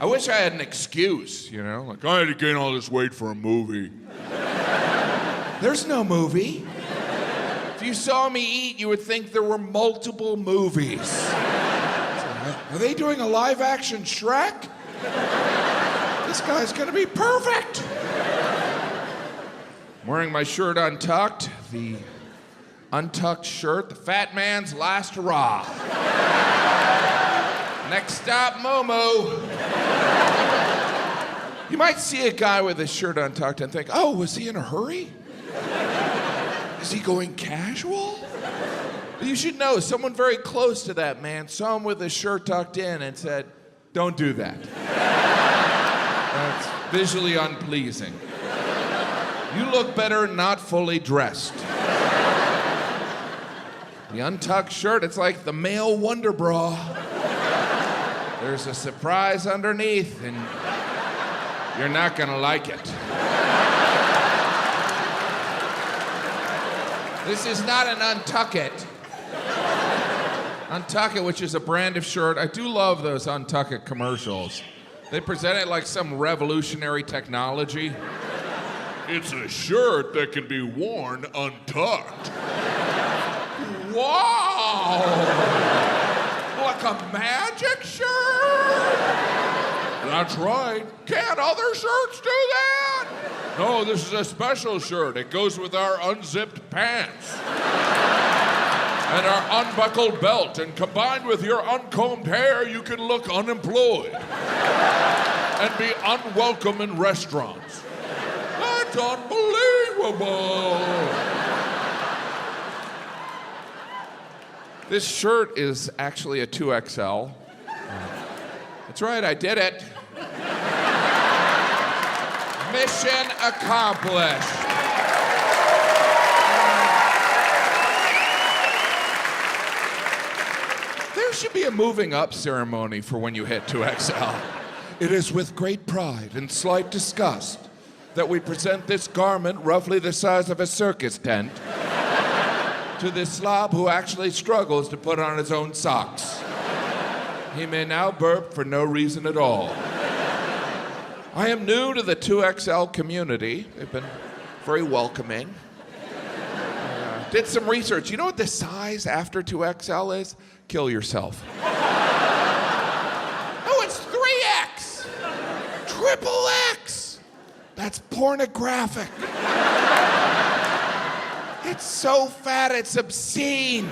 I wish I had an excuse, you know? Like, I had to gain all this weight for a movie. There's no movie. If you saw me eat, you would think there were multiple movies. Are they doing a live-action Shrek? This guy's gonna be perfect. I'm wearing my shirt untucked, the untucked shirt, the fat man's last hurrah. Next stop, Momo. You might see a guy with his shirt untucked and think, oh, was he in a hurry? Is he going casual? But you should know, someone very close to that man saw him with his shirt tucked in and said, don't do that. That's visually unpleasing. You look better not fully dressed. The untucked shirt, it's like the male wonder bra. There's a surprise underneath, and you're not gonna like it. This is not an Untuck It. Untuck It, which is a brand of shirt. I do love those Untuck It commercials. They present it like some revolutionary technology. It's a shirt that can be worn untucked. Wow! Like a magic shirt? That's right. Can't other shirts do that? No, this is a special shirt. It goes with our unzipped pants. And our unbuckled belt. And combined with your uncombed hair, you can look unemployed. And be unwelcome in restaurants. That's unbelievable. This shirt is actually a 2XL. That's right, I did it. Mission accomplished. There should be a moving up ceremony for when you hit 2XL. It is with great pride and slight disgust that we present this garment, roughly the size of a circus tent, to this slob who actually struggles to put on his own socks. He may now burp for no reason at all. I am new to the 2XL community. They've been very welcoming. Did some research. You know what the size after 2XL is? Kill yourself. Oh, it's 3X! Triple X! That's pornographic. It's so fat, it's obscene.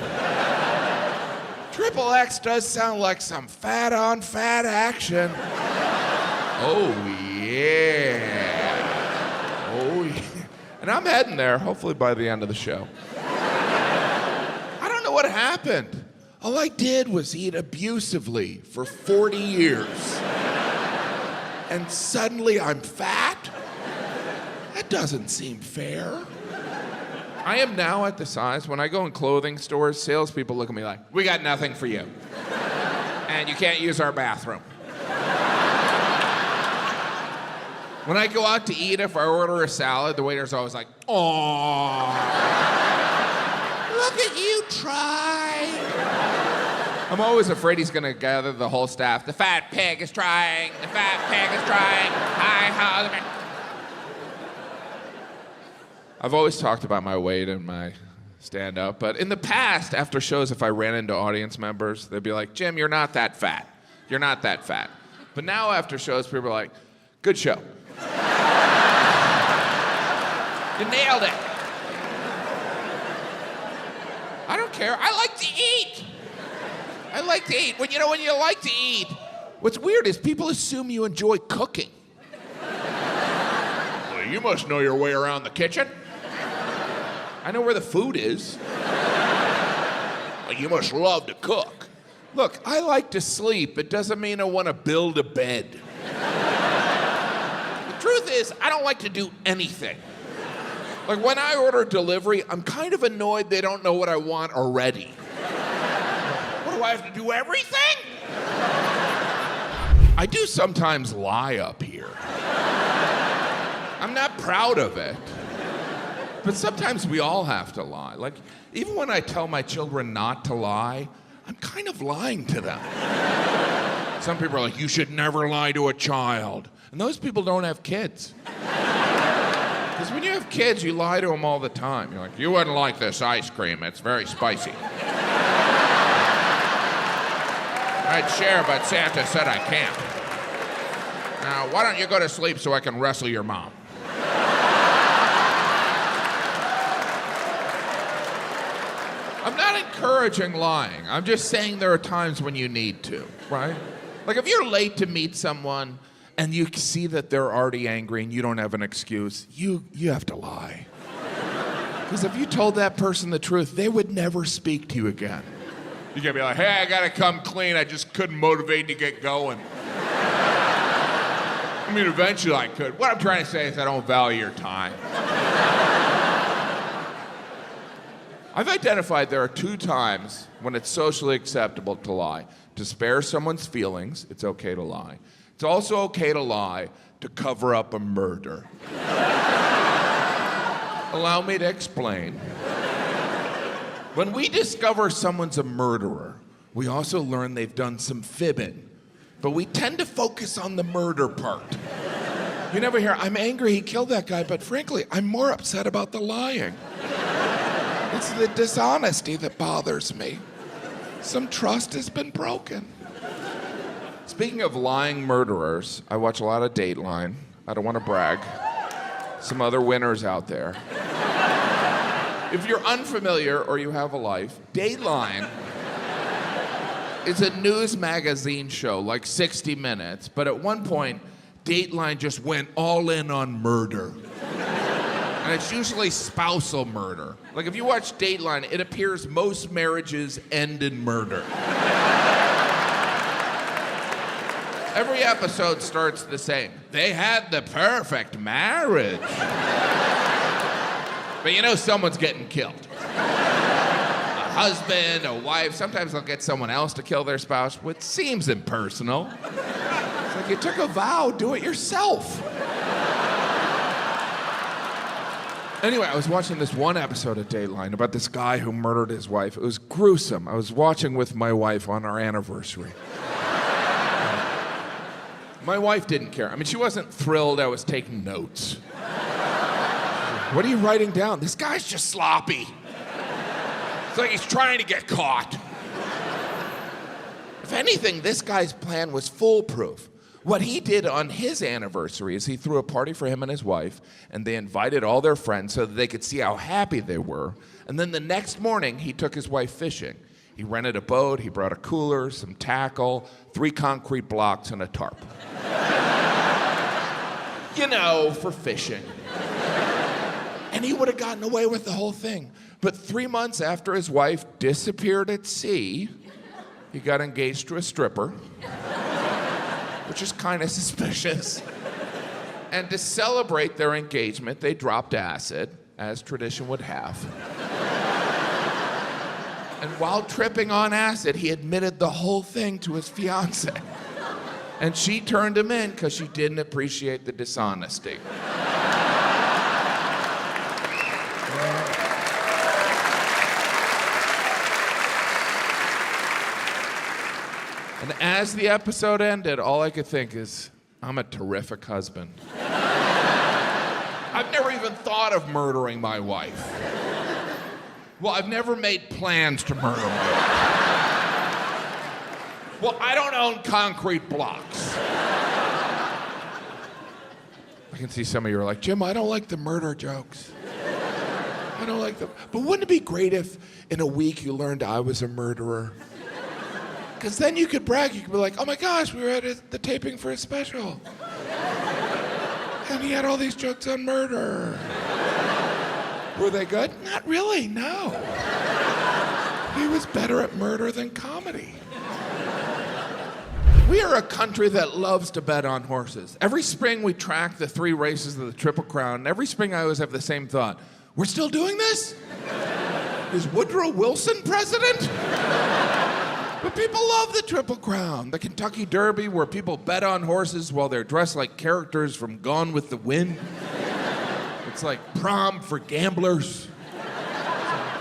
Triple X does sound like some fat on fat action. Oh, yeah. Oh, yeah. And I'm heading there, hopefully by the end of the show. I don't know what happened. All I did was eat abusively for 40 years. And suddenly I'm fat? That doesn't seem fair. I am now at the size, when I go in clothing stores, salespeople look at me like, we got nothing for you. And you can't use our bathroom. When I go out to eat, if I order a salad, the waiter's always like, "Aww, look at you try." I'm always afraid he's gonna gather the whole staff. The fat pig is trying. The fat pig is trying. Hi, husband. I've always talked about my weight and my stand-up, but in the past, after shows, if I ran into audience members, they'd be like, Jim, you're not that fat. You're not that fat. But now after shows, people are like, good show. You nailed it. I don't care. I like to eat. I like to eat. When you like to eat, what's weird is people assume you enjoy cooking. Well, you must know your way around the kitchen. I know where the food is. Well, you must love to cook. Look, I like to sleep. It doesn't mean I want to build a bed. The truth is, I don't like to do anything. Like when I order delivery, I'm kind of annoyed they don't know what I want already. What do I have to do, everything? I do sometimes lie up here. I'm not proud of it. But sometimes we all have to lie. Like, even when I tell my children not to lie, I'm kind of lying to them. Some people are like, you should never lie to a child. And those people don't have kids. Because when you have kids, you lie to them all the time. You're like, you wouldn't like this ice cream. It's very spicy. I'd share, but Santa said I can't. Now, why don't you go to sleep so I can wrestle your mom? I'm not encouraging lying. I'm just saying there are times when you need to, right? Like if you're late to meet someone and you see that they're already angry and you don't have an excuse, you have to lie. Because if you told that person the truth, they would never speak to you again. You gotta be like, hey, I gotta come clean. I just couldn't motivate to get going. I mean, eventually I could. What I'm trying to say is I don't value your time. I've identified there are 2 times when it's socially acceptable to lie. To spare someone's feelings, it's okay to lie. It's also okay to lie to cover up a murder. Allow me to explain. When we discover someone's a murderer, we also learn they've done some fibbing. But we tend to focus on the murder part. You never hear, I'm angry he killed that guy, but frankly, I'm more upset about the lying. It's the dishonesty that bothers me. Some trust has been broken. Speaking of lying murderers, I watch a lot of Dateline. I don't want to brag. Some other winners out there. If you're unfamiliar or you have a life, Dateline is a news magazine show like 60 Minutes, but at one point, Dateline just went all in on murder. And it's usually spousal murder. Like if you watch Dateline, it appears most marriages end in murder. Every episode starts the same. They had the perfect marriage. But you know someone's getting killed. A husband, a wife, sometimes they'll get someone else to kill their spouse, which seems impersonal. It's like you took a vow, do it yourself. Anyway, I was watching this one episode of Dateline about this guy who murdered his wife. It was gruesome. I was watching with my wife on our anniversary. My wife didn't care. I mean, she wasn't thrilled I was taking notes. What are you writing down? This guy's just sloppy. It's like he's trying to get caught. If anything, this guy's plan was foolproof. What he did on his anniversary is he threw a party for him and his wife, and they invited all their friends so that they could see how happy they were. And then the next morning, he took his wife fishing. He rented a boat, he brought a cooler, some tackle, 3 concrete blocks, and a tarp. You know, for fishing. And he would have gotten away with the whole thing. But 3 months after his wife disappeared at sea, he got engaged to a stripper, which is kind of suspicious. And to celebrate their engagement, they dropped acid, as tradition would have. And while tripping on acid, he admitted the whole thing to his fiancée. And she turned him in because she didn't appreciate the dishonesty. And as the episode ended, all I could think is, I'm a terrific husband. I've never even thought of murdering my wife. Well, I've never made plans to murder my wife. Well, I don't own concrete blocks. I can see some of you are like, Jim, I don't like the murder jokes. I don't like them. But wouldn't it be great if in a week you learned I was a murderer? Because then you could brag. You could be like, oh my gosh, we were at the taping for a special. And he had all these jokes on murder. Were they good? Not really, no. He was better at murder than comedy. We are a country that loves to bet on horses. Every spring we track the 3 races of the Triple Crown, and every spring I always have the same thought. We're still doing this? Is Woodrow Wilson president? But people love the Triple Crown. The Kentucky Derby, where people bet on horses while they're dressed like characters from Gone with the Wind. It's like prom for gamblers.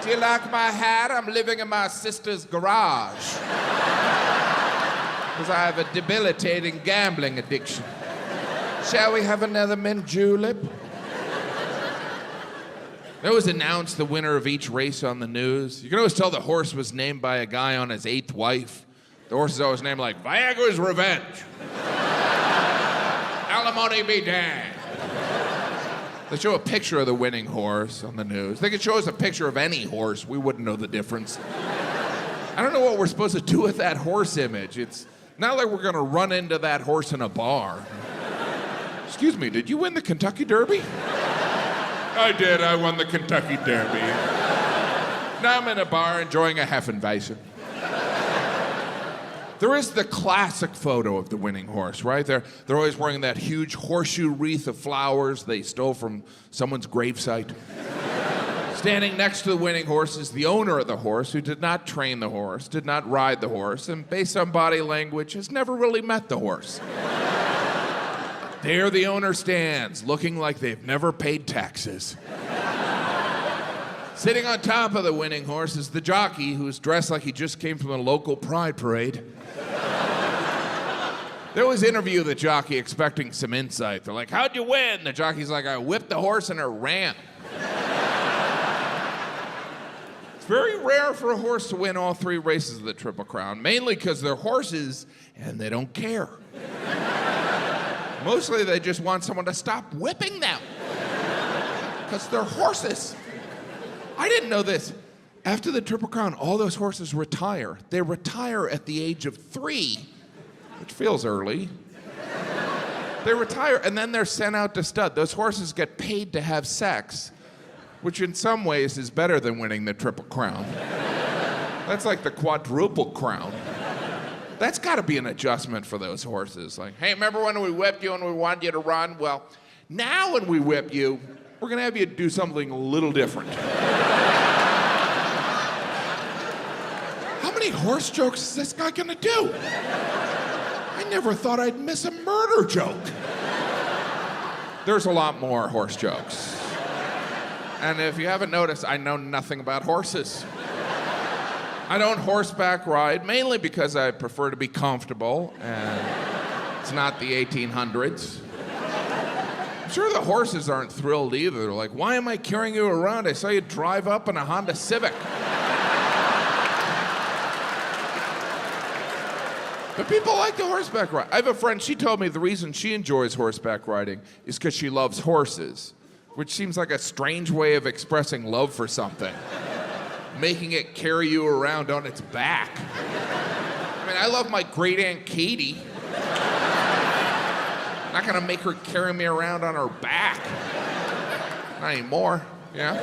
Do you like my hat? I'm living in my sister's garage. because I have a debilitating gambling addiction. Shall we have another mint julep? They always announce the winner of each race on the news. You can always tell the horse was named by a guy on his 8th wife. The horse is always named like Viagra's Revenge. Alimony be damned. They show a picture of the winning horse on the news. They could show us a picture of any horse. We wouldn't know the difference. I don't know what we're supposed to do with that horse image. It's not like we're going to run into that horse in a bar. Excuse me, did you win the Kentucky Derby? I did. I won the Kentucky Derby. Now I'm in a bar enjoying a Hefeweizen. There is the classic photo of the winning horse, right? They're always wearing that huge horseshoe wreath of flowers they stole from someone's gravesite. Standing next to the winning horse is the owner of the horse, who did not train the horse, did not ride the horse, and based on body language, has never really met the horse. There the owner stands, looking like they've never paid taxes. Sitting on top of the winning horse is the jockey, who's dressed like he just came from a local pride parade. They always interview the jockey expecting some insight. They're like, how'd you win? The jockey's like, I whipped the horse and it ran. It's very rare for a horse to win all 3 races of the Triple Crown, mainly because they're horses and they don't care. Mostly they just want someone to stop whipping them because they're horses. I didn't know this. After the Triple Crown, all those horses retire. They retire at the age of 3, which feels early. They retire, and then they're sent out to stud. Those horses get paid to have sex, which in some ways is better than winning the Triple Crown. That's like the quadruple crown. That's got to be an adjustment for those horses. Like, hey, remember when we whipped you and we wanted you to run? Well, now when we whip you, we're going to have you do something a little different. How many horse jokes is this guy going to do? I never thought I'd miss a murder joke. There's a lot more horse jokes. And if you haven't noticed, I know nothing about horses. I don't horseback ride, mainly because I prefer to be comfortable, and it's not the 1800s. I'm sure the horses aren't thrilled either. They're like, why am I carrying you around? I saw you drive up in a Honda Civic. But people like the horseback ride. I have a friend, she told me the reason she enjoys horseback riding is because she loves horses, which seems like a strange way of expressing love for something. Making it carry you around on its back. I mean, I love my great Aunt Katie. I'm not gonna make her carry me around on her back. Not anymore, yeah?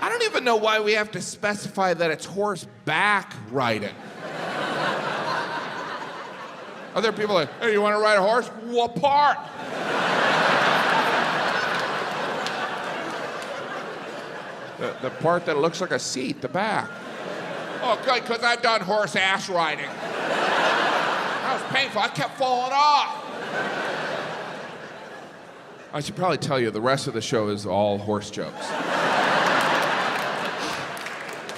I don't even know why we have to specify that it's horseback riding. Other people are like, hey, you wanna ride a horse? What part? The part that looks like a seat, the back. Oh, good, because I've done horse ass riding. That was painful. I kept falling off. I should probably tell you, the rest of the show is all horse jokes.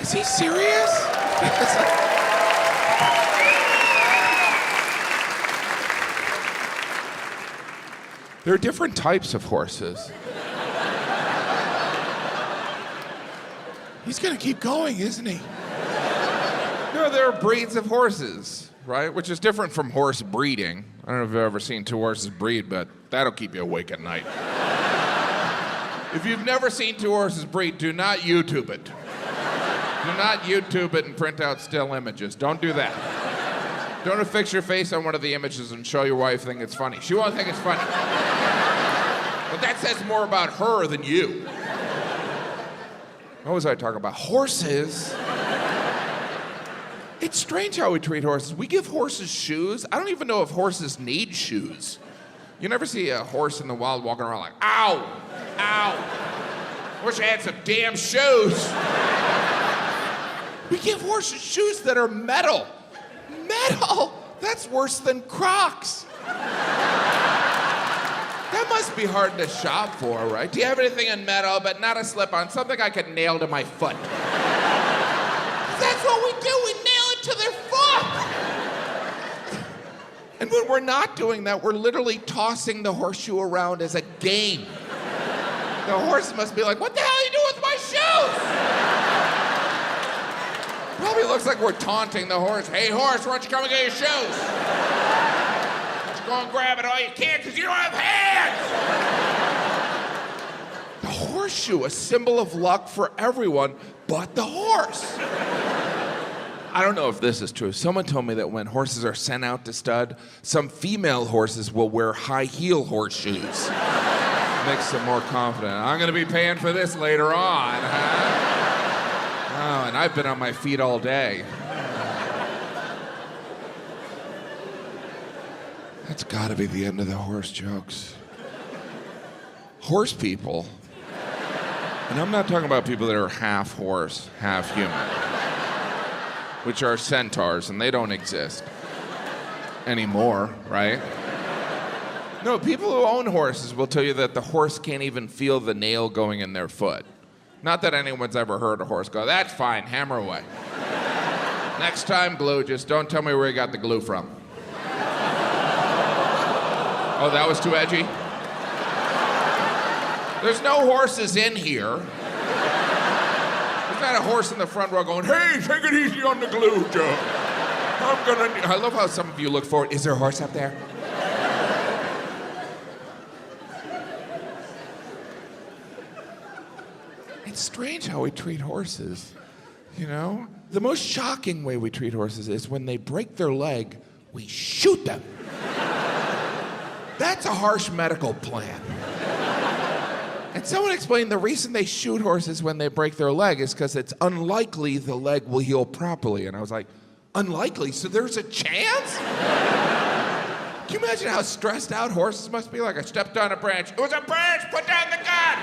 Is he serious? There are different types of horses. He's gonna keep going, isn't he? No, there are breeds of horses, right? Which is different from horse breeding. I don't know if you've ever seen 2 horses breed, but that'll keep you awake at night. If you've never seen 2 horses breed, do not YouTube it. Do not YouTube it and print out still images. Don't do that. Don't affix your face on one of the images and show your wife think it's funny. She won't think it's funny. But that says more about her than you. What was I talking about? Horses. It's strange how we treat horses. We give horses shoes. I don't even know if horses need shoes. You never see a horse in the wild walking around like, ow, ow. Wish I had some damn shoes. We give horses shoes that are metal. Metal? That's worse than Crocs. That must be hard to shop for, right? Do you have anything in metal, but not a slip-on, something I could nail to my foot? That's what we do, we nail it to their foot! we're not doing that. We're literally tossing the horseshoe around as a game. The horse must be like, what the hell are you doing with my shoes? Probably looks like we're taunting the horse. Hey, horse, why don't you come and get your shoes? Why don't you go and grab it all you can because you don't have hands? The horseshoe, a symbol of luck for everyone but the horse. I don't know if this is true. Someone told me that when horses are sent out to stud, some female horses will wear high heel horseshoes. Makes them more confident. I'm gonna be paying for this later on, huh? Oh, and I've been on my feet all day. That's gotta be the end of the horse jokes. Horse people, and I'm not talking about people that are half horse, half human, which are centaurs, and they don't exist anymore, right? No, people who own horses will tell you that the horse can't even feel the nail going in their foot. Not that anyone's ever heard a horse go, that's fine, hammer away. Next time, glue, just don't tell me where you got the glue from. Oh, that was too edgy? There's no horses in here. There's not a horse in the front row going, hey, take it easy on the glue, Joe. I love how some of you look forward. Is there a horse up there? It's strange how we treat horses, you know? The most shocking way we treat horses is when they break their leg, we shoot them. That's a harsh medical plan. And someone explained the reason they shoot horses when they break their leg is because it's unlikely the leg will heal properly. And I was like, unlikely? So there's a chance? Can you imagine how stressed out horses must be? Like, I stepped on a branch. It was a branch! Put down the gun!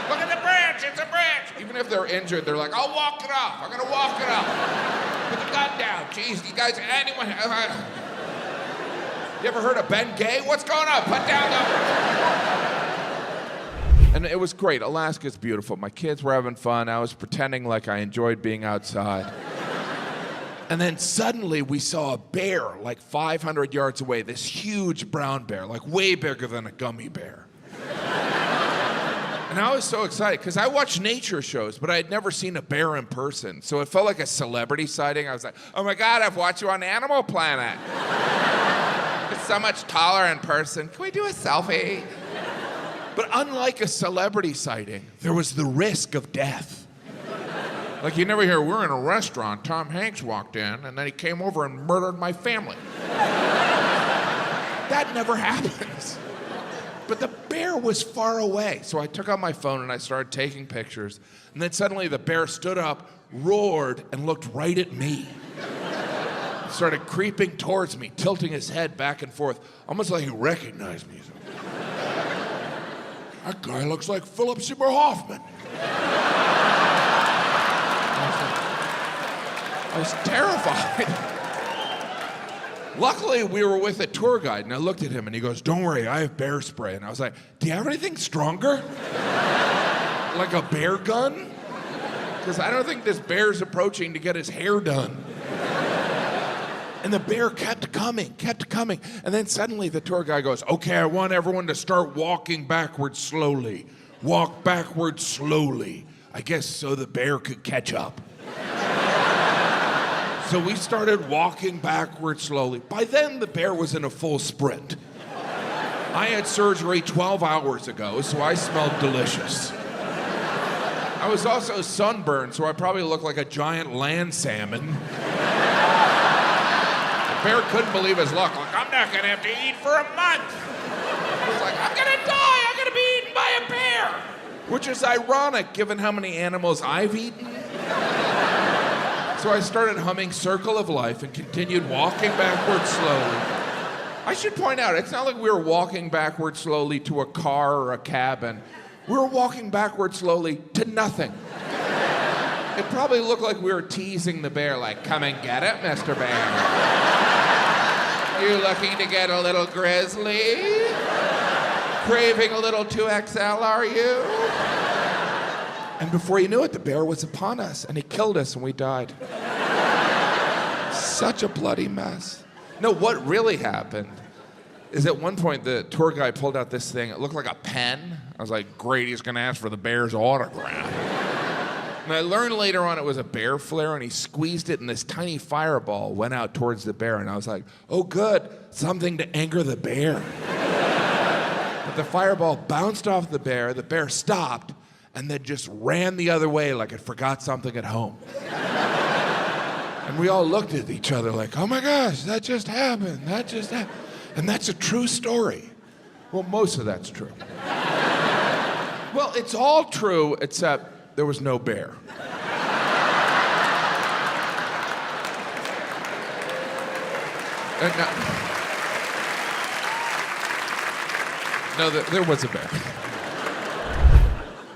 Look at the branch! It's a branch! Even if they're injured, they're like, I'll walk it off. I'm gonna walk it off. Put the gun down. Jeez, you guys, anyone... You ever heard of Ben Gay? What's going on? Put down the... And it was great. Alaska's beautiful. My kids were having fun. I was pretending like I enjoyed being outside. And then suddenly we saw a bear like 500 yards away, this huge brown bear, like way bigger than a gummy bear. And I was so excited because I watch nature shows, but I had never seen a bear in person. So it felt like a celebrity sighting. I was like, oh my God, I've watched you on Animal Planet. It's so much taller in person. Can we do a selfie? But unlike a celebrity sighting, there was the risk of death. Like you never hear, we're in a restaurant, Tom Hanks walked in, and then he came over and murdered my family. That never happens. But the bear was far away, so I took out my phone and I started taking pictures, and then suddenly the bear stood up, roared, and looked right at me. He started creeping towards me, tilting his head back and forth, almost like he recognized me. That guy looks like Philip Seymour Hoffman. I was terrified. Luckily, we were with a tour guide, and I looked at him, and he goes, don't worry, I have bear spray. And I was like, do you have anything stronger? Like a bear gun? Because I don't think this bear's approaching to get his hair done. And the bear kept coming. And then suddenly the tour guide goes, okay, I want everyone to start walking backwards slowly. Walk backwards slowly. I guess so the bear could catch up. So we started walking backwards slowly. By then, the bear was in a full sprint. I had surgery 12 hours ago, so I smelled delicious. I was also sunburned, so I probably looked like a giant land salmon. The bear couldn't believe his luck. Like, I'm not gonna have to eat for a month. He was like, I'm gonna die. I'm gonna be eaten by a bear. Which is ironic, given how many animals I've eaten. So I started humming Circle of Life and continued walking backwards slowly. I should point out, it's not like we were walking backwards slowly to a car or a cabin. We were walking backwards slowly to nothing. It probably looked like we were teasing the bear, like, come and get it, Mr. Bear. You looking to get a little grizzly? Craving a little 2XL, are you? And before you knew it, the bear was upon us, and he killed us, and we died. Such a bloody mess. No, what really happened is at one point the tour guide pulled out this thing. It looked like a pen. I was like, great, he's gonna ask for the bear's autograph. And I learned later on it was a bear flare, and he squeezed it, and this tiny fireball went out towards the bear. And I was like, oh, good, something to anger the bear. But the fireball bounced off the bear stopped, and then just ran the other way like it forgot something at home. And we all looked at each other like, oh my gosh, that just happened. And that's a true story. Well, most of that's true. Well, it's all true except there was no bear. There was a bear.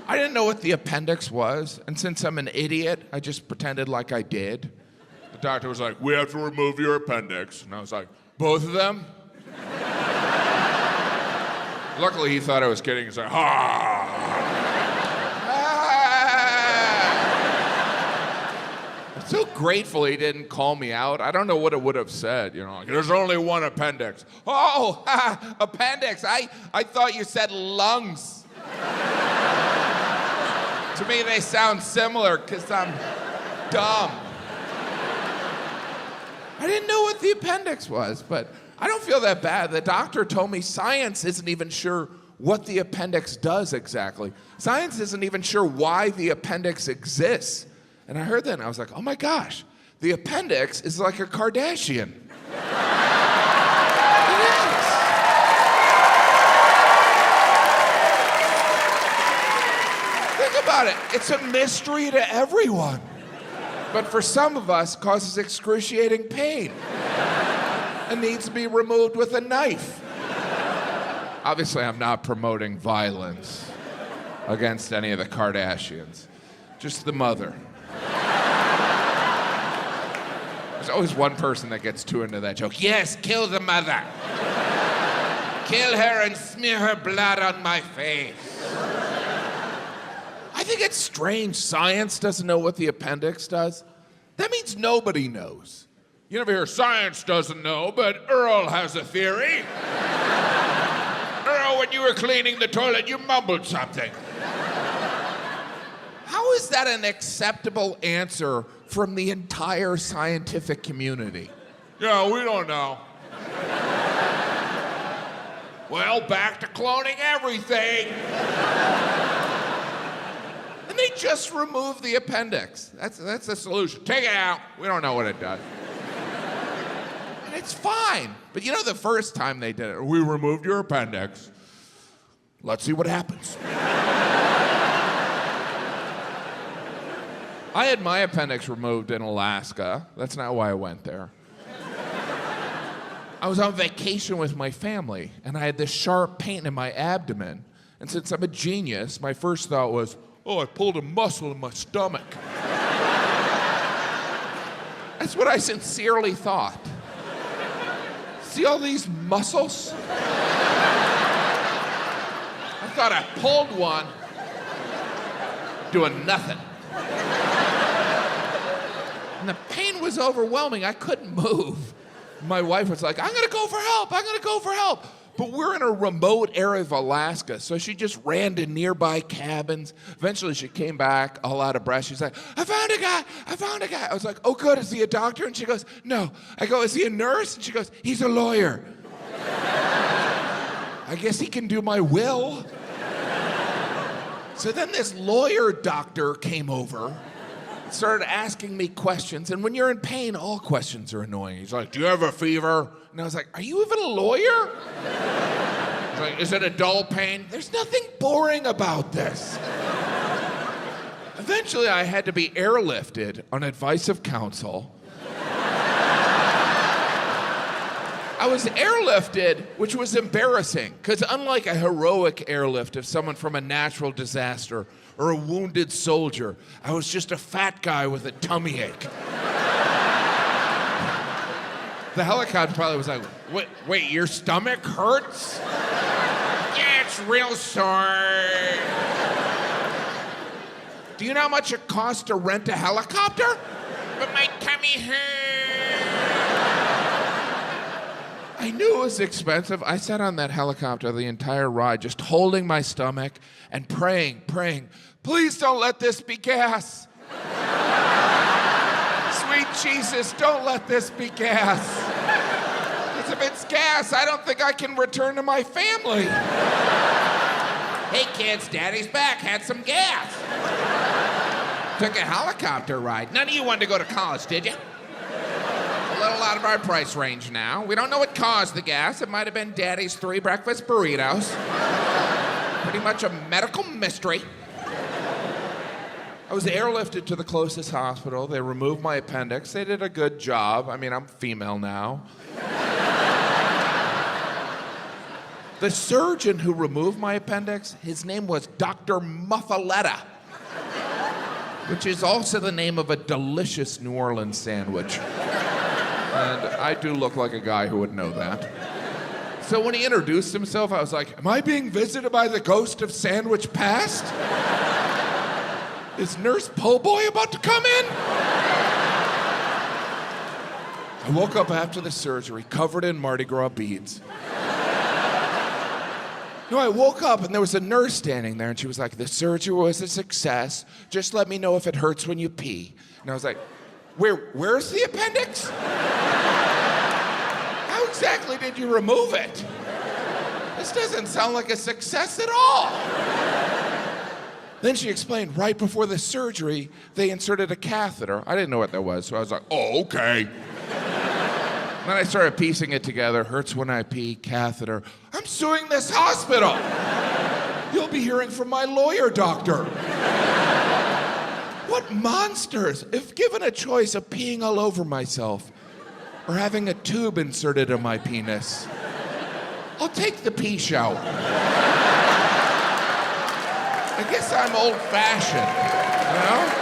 I didn't know what the appendix was, and since I'm an idiot, I just pretended like I did. The doctor was like, we have to remove your appendix. And I was like, both of them? Luckily, he thought I was kidding. He's like, I'm so grateful he didn't call me out. I don't know what it would have said, like, there's only one appendix. Oh, appendix. I thought you said lungs. To me, they sound similar because I'm dumb. I didn't know what the appendix was, but I don't feel that bad. The doctor told me science isn't even sure what the appendix does exactly. Science isn't even sure why the appendix exists. And I heard that and I was like, oh my gosh, the appendix is like a Kardashian. It is. Think about it. It's a mystery to everyone. But for some of us, it causes excruciating pain. And needs to be removed with a knife. Obviously, I'm not promoting violence against any of the Kardashians. Just the mother. There's always one person that gets too into that joke. Yes, kill the mother. Kill her and smear her blood on my face. I think it's strange science doesn't know what the appendix does. That means nobody knows. You never hear science doesn't know, but Earl has a theory. Earl, when you were cleaning the toilet, you mumbled something. How is that an acceptable answer from the entire scientific community? Yeah, we don't know. Well, back to cloning everything. And they just remove the appendix. That's the solution. Take it out. We don't know what it does. And it's fine. But the first time they did it, we removed your appendix. Let's see what happens. I had my appendix removed in Alaska. That's not why I went there. I was on vacation with my family, and I had this sharp pain in my abdomen. And since I'm a genius, my first thought was, oh, I pulled a muscle in my stomach. That's what I sincerely thought. See all these muscles? I thought I pulled one, doing nothing. And the pain was overwhelming. I couldn't move. My wife was like, I'm gonna go for help. But we're in a remote area of Alaska, so she just ran to nearby cabins. Eventually she came back all out of breath. She's like, I found a guy. I was like, oh good, is he a doctor? And she goes, no. I go, is he a nurse? And she goes, he's a lawyer. I guess he can do my will. So then this lawyer doctor came over, started asking me questions, and when you're in pain, all questions are annoying. He's like, do you have a fever? And I was like, are you even a lawyer? He's like, is it a dull pain? There's nothing boring about this. Eventually, I had to be airlifted on advice of counsel. I was airlifted, which was embarrassing, because unlike a heroic airlift of someone from a natural disaster or a wounded soldier, I was just a fat guy with a tummy ache. The helicopter pilot was like, wait, your stomach hurts? Yeah, it's real sore. Do you know how much it costs to rent a helicopter? But my tummy hurts. I knew it was expensive. I sat on that helicopter the entire ride, just holding my stomach and praying, please don't let this be gas. Sweet Jesus, don't let this be gas. Because if it's gas, I don't think I can return to my family. Hey kids, Daddy's back, had some gas. Took a helicopter ride. None of you wanted to go to college, did you? A little out of our price range now. We don't know what caused the gas. It might have been Daddy's 3 breakfast burritos. Pretty much a medical mystery. I was airlifted to the closest hospital. They removed my appendix. They did a good job. I mean, I'm female now. The surgeon who removed my appendix, his name was Dr. Muffaletta, which is also the name of a delicious New Orleans sandwich. And I do look like a guy who would know that. So when he introduced himself, I was like, am I being visited by the ghost of Sandwich Past? Is Nurse Po' Boy about to come in? I woke up after the surgery, covered in Mardi Gras beads. No, I woke up and there was a nurse standing there and she was like, the surgery was a success. Just let me know if it hurts when you pee. And I was like, where's the appendix? How exactly did you remove it? This doesn't sound like a success at all. Then she explained right before the surgery, they inserted a catheter. I didn't know what that was, so I was like, oh, okay. Then I started piecing it together. Hurts when I pee, catheter. I'm suing this hospital. You'll be hearing from my lawyer, doctor. What monsters. If given a choice of peeing all over myself or having a tube inserted in my penis, I'll take the pee shower. I guess I'm old-fashioned, you know?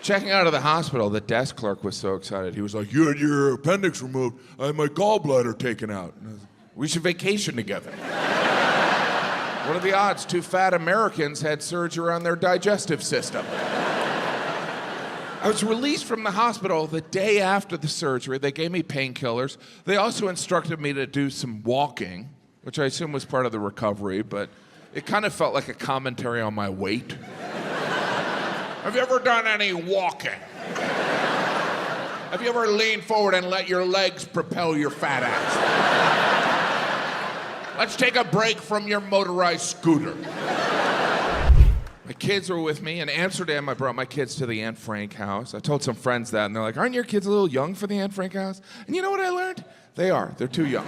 Checking out of the hospital, the desk clerk was so excited. He was like, you had your appendix removed. I had my gallbladder taken out. And I was like, we should vacation together. What are the odds 2 fat Americans had surgery on their digestive system? I was released from the hospital the day after the surgery. They gave me painkillers. They also instructed me to do some walking, which I assume was part of the recovery, but it kind of felt like a commentary on my weight. Have you ever done any walking? Have you ever leaned forward and let your legs propel your fat ass? Let's take a break from your motorized scooter. My kids were with me. In Amsterdam, I brought my kids to the Anne Frank house. I told some friends that, and they're like, aren't your kids a little young for the Anne Frank house? And you know what I learned? They are. They're too young.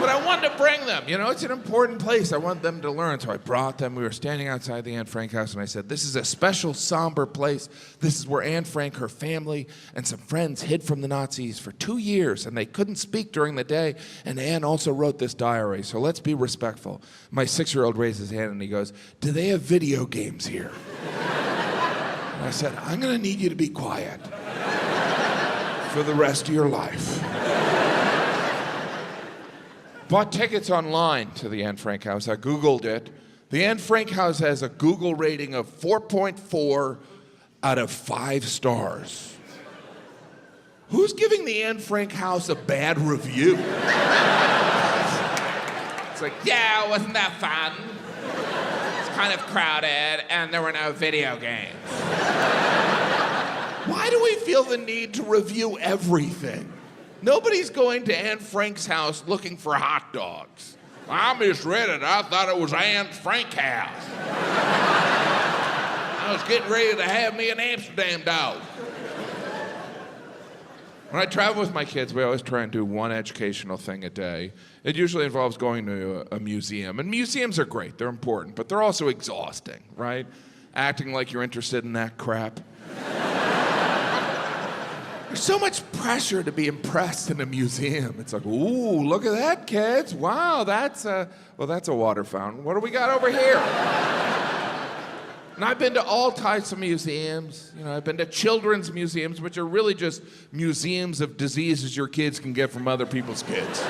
But I wanted to bring them. You know, it's an important place. I want them to learn. So I brought them. We were standing outside the Anne Frank house, and I said, this is a special, somber place. This is where Anne Frank, her family, and some friends hid from the Nazis for 2 years, and they couldn't speak during the day. And Anne also wrote this diary, so let's be respectful. My 6-year-old raised his hand, and he goes, do they have video games here? And I said, I'm going to need you to be quiet for the rest of your life. Bought tickets online to the Anne Frank house. I Googled it. The Anne Frank house has a Google rating of 4.4 out of 5 stars. Who's giving the Anne Frank house a bad review? It's like, yeah, wasn't that fun? It's kind of crowded, and there were no video games. Why do we feel the need to review everything? Nobody's going to Anne Frank's house looking for hot dogs. I misread it. I thought it was Anne Frank's house. I was getting ready to have me an Amsterdam dog. When I travel with my kids, we always try and do one educational thing a day. It usually involves going to a museum. And museums are great. They're important. But they're also exhausting, right? Acting like you're interested in that crap. There's so much pressure to be impressed in a museum. It's like, ooh, look at that, kids. Wow, that's a water fountain. What do we got over here? And I've been to all types of museums. You know, I've been to children's museums, which are really just museums of diseases your kids can get from other people's kids. It's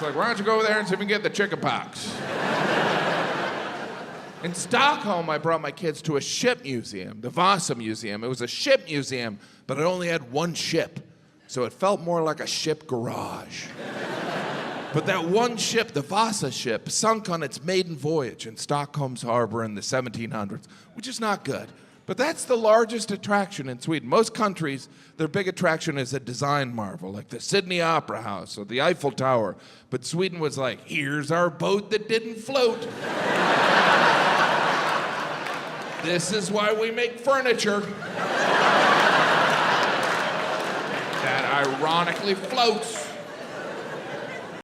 like, why don't you go over there and see if we can get the chickenpox? In Stockholm, I brought my kids to a ship museum, the Vasa Museum. It was a ship museum, but it only had one ship, so it felt more like a ship garage. But that one ship, the Vasa ship, sunk on its maiden voyage in Stockholm's harbor in the 1700s, which is not good. But that's the largest attraction in Sweden. Most countries, their big attraction is a design marvel, like the Sydney Opera House or the Eiffel Tower. But Sweden was like, here's our boat that didn't float. This is why we make furniture that ironically floats.